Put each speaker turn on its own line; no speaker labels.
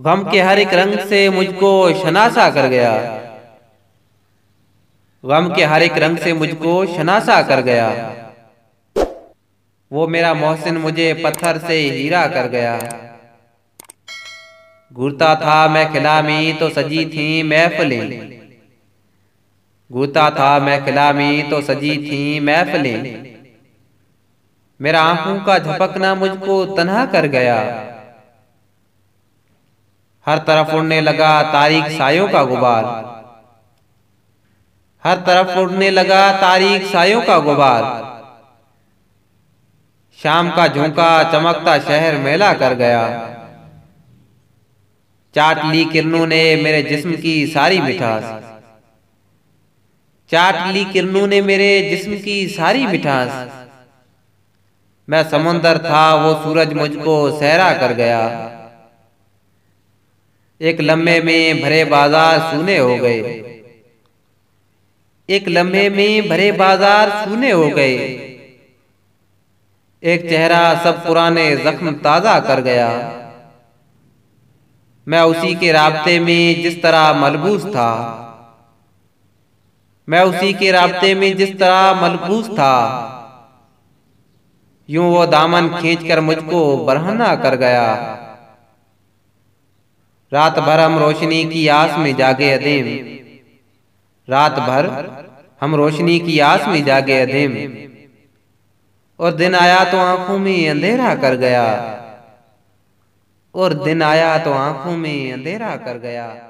गम के हर एक रंग से मुझको शनासा कर गया। गम के हर एक रंग से मुझको शनासा कर गया। वो मेरा मोहसिन मुझे पत्थर से हीरा कर गया। घूरता था मैं खिला में तो सजी थी महफिलें। घूरता था मैं खिला में तो सजी थी महफिलें। मेरा आंखों का झपकना मुझको तन्हा कर गया। हर तरफ उड़ने लगा तारीक सायों का गुबार। हर तरफ उड़ने लगा तारीक सायों का गुबार। शाम का झोंका चमकता शहर मेला कर गया। चाट ली किरणों ने मेरे जिस्म की सारी मिठास। चाट ली किरणों ने मेरे जिस्म की सारी मिठास। मैं समुंदर था वो सूरज मुझको सहरा कर गया। एक लम्हे में भरे बाजार सूने हो गए। एक लम्हे में भरे बाजार सूने हो गए। एक चेहरा सब पुराने जख्म ताजा कर गया। मैं उसी के राब्ते में जिस तरह मलबूस था। मैं उसी के राब्ते में जिस तरह मलबूस था। यूं वो दामन खींचकर मुझको बरहना कर गया। रात भर हम रोशनी की आस में जागे अदीम। रात भर हम रोशनी की आस में जागे अदीम। और दिन आया तो आंखों में अंधेरा कर गया। और दिन आया तो आंखों में अंधेरा कर गया।